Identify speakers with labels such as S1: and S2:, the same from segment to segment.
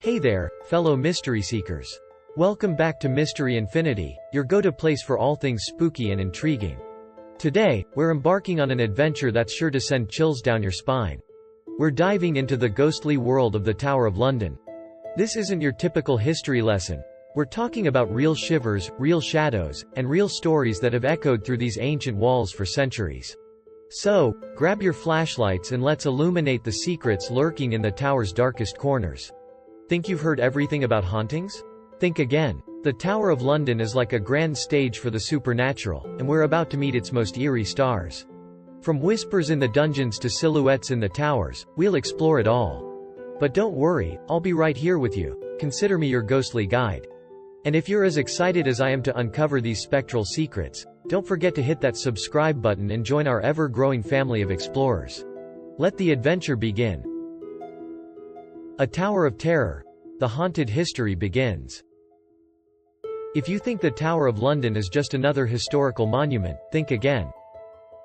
S1: Hey there, fellow mystery seekers. Welcome back to Mystery Infinity, your go-to place for all things spooky and intriguing. Today, we're embarking on an adventure that's sure to send chills down your spine. We're diving into the ghostly world of the Tower of London. This isn't your typical history lesson. We're talking about real shivers, real shadows, and real stories that have echoed through these ancient walls for centuries. So, grab your flashlights and let's illuminate the secrets lurking in the tower's darkest corners. Think you've heard everything about hauntings? Think again. The Tower of London is like a grand stage for the supernatural, and we're about to meet its most eerie stars. From whispers in the dungeons to silhouettes in the towers, we'll explore it all. But don't worry, I'll be right here with you. Consider me your ghostly guide. And if you're as excited as I am to uncover these spectral secrets, don't forget to hit that subscribe button and join our ever-growing family of explorers. Let the adventure begin. A Tower of Terror. The haunted history begins. If you think the Tower of London is just another historical monument, think again.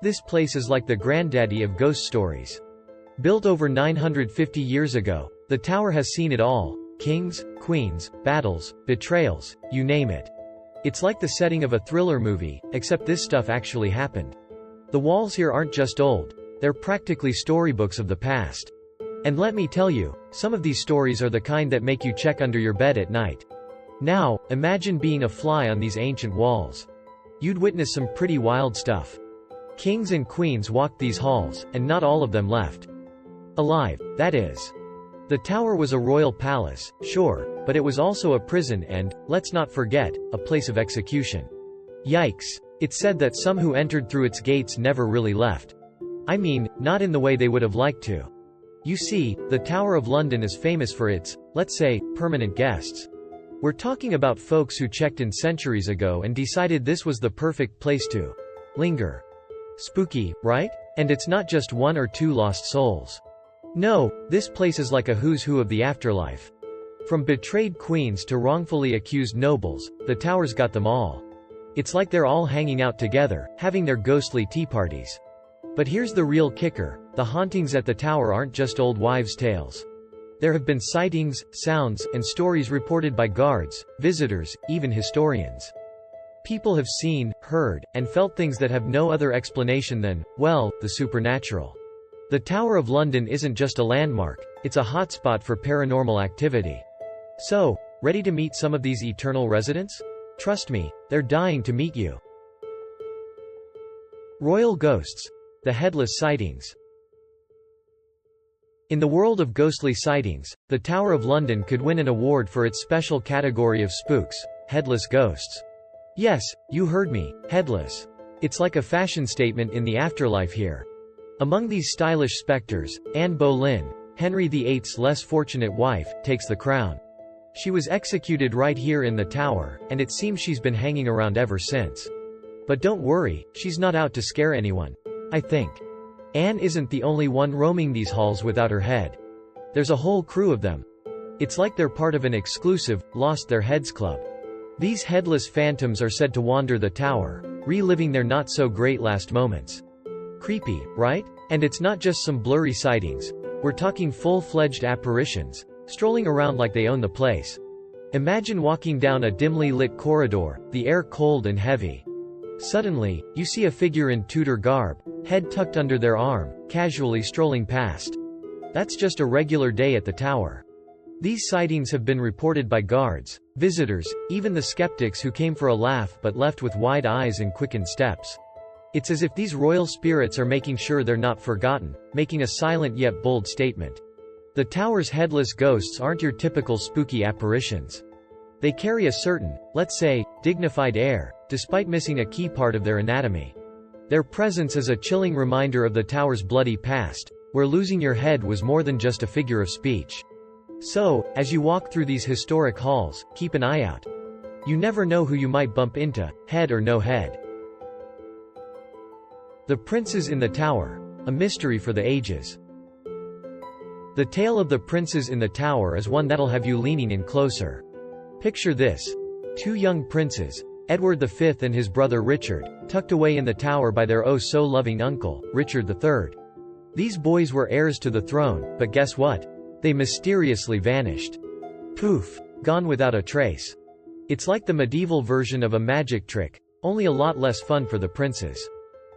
S1: This place is like the granddaddy of ghost stories. Built over 950 years ago, the tower has seen it all: kings, queens, battles, betrayals, you name it. It's like the setting of a thriller movie, except this stuff actually happened. The walls here aren't just old, they're practically storybooks of the past. And let me tell you, some of these stories are the kind that make you check under your bed at night. Now, imagine being a fly on these ancient walls. You'd witness some pretty wild stuff. Kings and queens walked these halls, and not all of them left alive, that is. The tower was a royal palace, sure, but it was also a prison and, let's not forget, a place of execution. Yikes. It's said that some who entered through its gates never really left. I mean, not in the way they would have liked to. You see, the Tower of London is famous for its, let's say, permanent guests. We're talking about folks who checked in centuries ago and decided this was the perfect place to linger. Spooky, right? And it's not just one or two lost souls. No, this place is like a who's who of the afterlife. From betrayed queens to wrongfully accused nobles, the tower's got them all. It's like they're all hanging out together, having their ghostly tea parties. But here's the real kicker: the hauntings at the tower aren't just old wives' tales. There have been sightings, sounds, and stories reported by guards, visitors, even historians. People have seen, heard, and felt things that have no other explanation than, well, the supernatural. The Tower of London isn't just a landmark, it's a hotspot for paranormal activity. So, ready to meet some of these eternal residents? Trust me, they're dying to meet you. Royal Ghosts. The Headless Sightings. In the world of ghostly sightings, the Tower of London could win an award for its special category of spooks: headless ghosts. Yes, you heard me, headless. It's like a fashion statement in the afterlife here. Among these stylish specters, Anne Boleyn, Henry VIII's less fortunate wife, takes the crown. She was executed right here in the tower, and it seems she's been hanging around ever since. But don't worry, she's not out to scare anyone. I think. Anne isn't the only one roaming these halls without her head. There's a whole crew of them. It's like they're part of an exclusive, Lost Their Heads club. These headless phantoms are said to wander the tower, reliving their not-so-great last moments. Creepy, right? And it's not just some blurry sightings. We're talking full-fledged apparitions, strolling around like they own the place. Imagine walking down a dimly lit corridor, the air cold and heavy. Suddenly, you see a figure in Tudor garb, head tucked under their arm, casually strolling past. That's just a regular day at the tower. These sightings have been reported by guards, visitors, even the skeptics who came for a laugh but left with wide eyes and quickened steps. It's as if these royal spirits are making sure they're not forgotten, making a silent yet bold statement. The tower's headless ghosts aren't your typical spooky apparitions. They carry a certain, let's say, dignified air, despite missing a key part of their anatomy. Their presence is a chilling reminder of the tower's bloody past, where losing your head was more than just a figure of speech. So, as you walk through these historic halls, keep an eye out. You never know who you might bump into, head or no head. The Princes in the Tower. A mystery for the ages. The tale of the princes in the tower is one that'll have you leaning in closer. Picture this. Two young princes, Edward V and his brother Richard, tucked away in the tower by their oh-so-loving uncle, Richard III. These boys were heirs to the throne, but guess what? They mysteriously vanished. Poof! Gone without a trace. It's like the medieval version of a magic trick, only a lot less fun for the princes.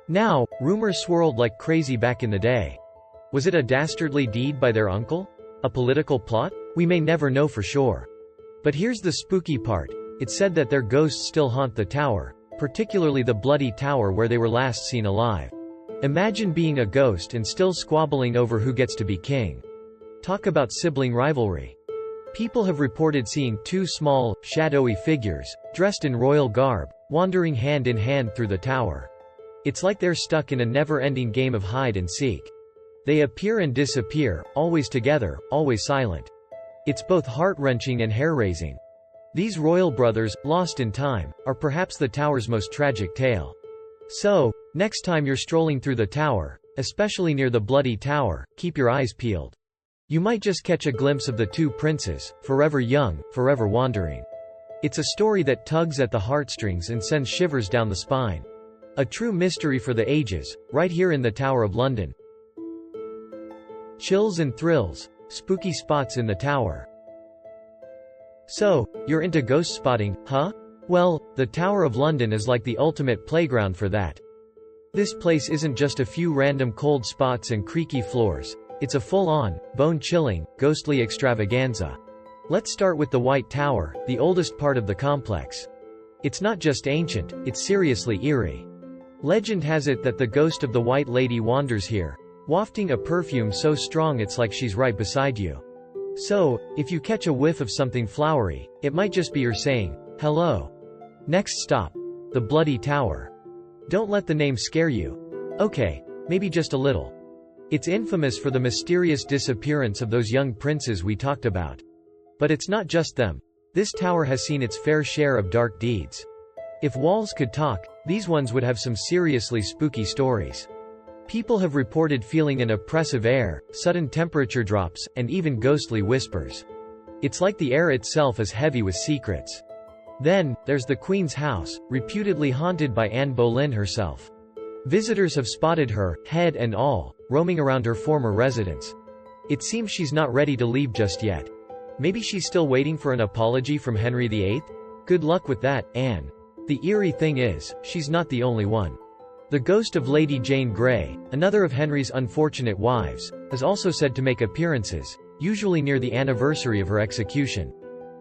S1: Now, rumors swirled like crazy back in the day. Was it a dastardly deed by their uncle? A political plot? We may never know for sure. But here's the spooky part. It's said that their ghosts still haunt the tower, particularly the bloody tower where they were last seen alive. Imagine being a ghost and still squabbling over who gets to be king. Talk about sibling rivalry. People have reported seeing two small, shadowy figures, dressed in royal garb, wandering hand in hand through the tower. It's like they're stuck in a never-ending game of hide and seek. They appear and disappear, always together, always silent. It's both heart-wrenching and hair-raising. These royal brothers, lost in time, are perhaps the tower's most tragic tale. So, next time you're strolling through the tower, especially near the bloody tower, keep your eyes peeled. You might just catch a glimpse of the two princes, forever young, forever wandering. It's a story that tugs at the heartstrings and sends shivers down the spine. A true mystery for the ages, right here in the Tower of London. Chills and thrills, spooky spots in the tower. So, you're into ghost spotting, huh? Well, the Tower of London is like the ultimate playground for that. This place isn't just a few random cold spots and creaky floors. It's a full-on, bone-chilling, ghostly extravaganza. Let's start with the White Tower, the oldest part of the complex. It's not just ancient, it's seriously eerie. Legend has it that the ghost of the White Lady wanders here, wafting a perfume so strong it's like she's right beside you. So, if you catch a whiff of something flowery, it might just be her saying, hello. Next stop. The Bloody Tower. Don't let the name scare you. Okay, maybe just a little. It's infamous for the mysterious disappearance of those young princes we talked about. But it's not just them. This tower has seen its fair share of dark deeds. If walls could talk, these ones would have some seriously spooky stories. People have reported feeling an oppressive air, sudden temperature drops, and even ghostly whispers. It's like the air itself is heavy with secrets. Then, there's the Queen's house, reputedly haunted by Anne Boleyn herself. Visitors have spotted her, head and all, roaming around her former residence. It seems she's not ready to leave just yet. Maybe she's still waiting for an apology from Henry VIII? Good luck with that, Anne. The eerie thing is, she's not the only one. The ghost of Lady Jane Grey, another of Henry's unfortunate wives, is also said to make appearances, usually near the anniversary of her execution.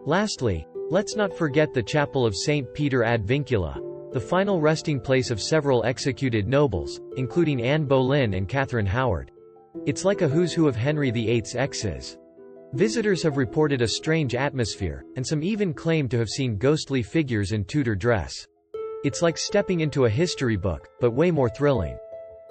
S1: Lastly, let's not forget the Chapel of St. Peter ad Vincula, the final resting place of several executed nobles, including Anne Boleyn and Catherine Howard. It's like a who's who of Henry VIII's exes. Visitors have reported a strange atmosphere, and some even claim to have seen ghostly figures in Tudor dress. It's like stepping into a history book, but way more thrilling.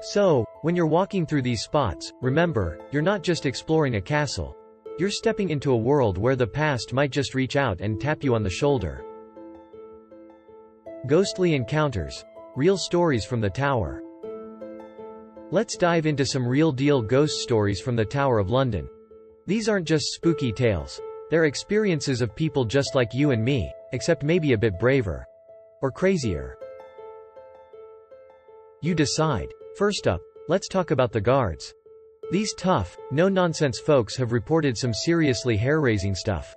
S1: So, when you're walking through these spots, remember, you're not just exploring a castle. You're stepping into a world where the past might just reach out and tap you on the shoulder. Ghostly encounters. Real stories from the tower. Let's dive into some real-deal ghost stories from the Tower of London. These aren't just spooky tales. They're experiences of people just like you and me, except maybe a bit braver. Or crazier. You decide. First up, let's talk about the guards. These tough, no-nonsense folks have reported some seriously hair-raising stuff.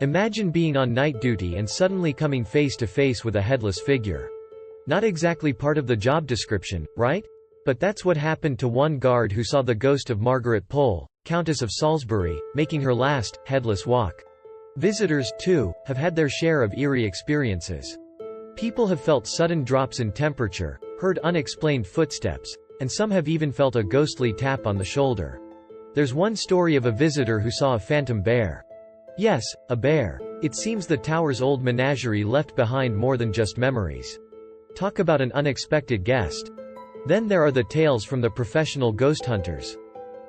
S1: Imagine being on night duty and suddenly coming face to face with a headless figure. Not exactly part of the job description, right? But that's what happened to one guard who saw the ghost of Margaret Pole, Countess of Salisbury, making her last, headless walk. Visitors, too, have had their share of eerie experiences. People have felt sudden drops in temperature, heard unexplained footsteps, and some have even felt a ghostly tap on the shoulder. There's one story of a visitor who saw a phantom bear. Yes, a bear. It seems the tower's old menagerie left behind more than just memories. Talk about an unexpected guest. Then there are the tales from the professional ghost hunters.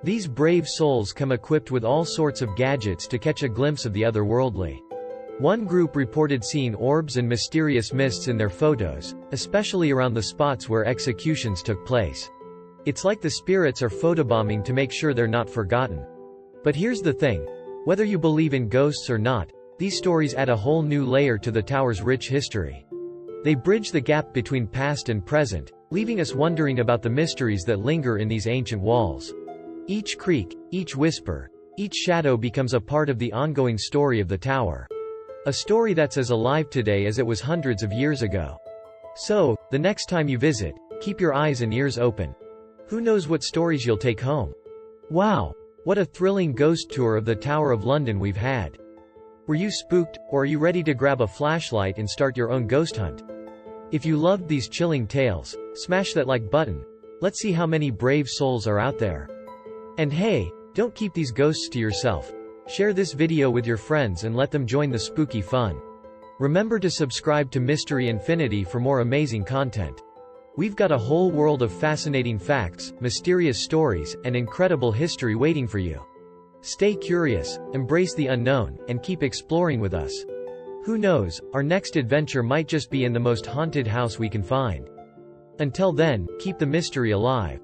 S1: These brave souls come equipped with all sorts of gadgets to catch a glimpse of the otherworldly. One group reported seeing orbs and mysterious mists in their photos, especially around the spots where executions took place. It's like the spirits are photobombing to make sure they're not forgotten. But here's the thing. Whether you believe in ghosts or not, these stories add a whole new layer to the tower's rich history. They bridge the gap between past and present, leaving us wondering about the mysteries that linger in these ancient walls. Each creak, each whisper, Each shadow becomes a part of the ongoing story of the tower. A story that's as alive today as it was hundreds of years ago. So, the next time you visit, keep your eyes and ears open. Who knows what stories you'll take home? Wow! What a thrilling ghost tour of the Tower of London we've had. Were you spooked, or are you ready to grab a flashlight and start your own ghost hunt? If you loved these chilling tales, smash that like button. Let's see how many brave souls are out there. And hey, don't keep these ghosts to yourself. Share this video with your friends and let them join the spooky fun. Remember to subscribe to Mystery Infinity for more amazing content. We've got a whole world of fascinating facts, mysterious stories, and incredible history waiting for you. Stay curious, embrace the unknown, and keep exploring with us. Who knows, our next adventure might just be in the most haunted house we can find. Until then, keep the mystery alive.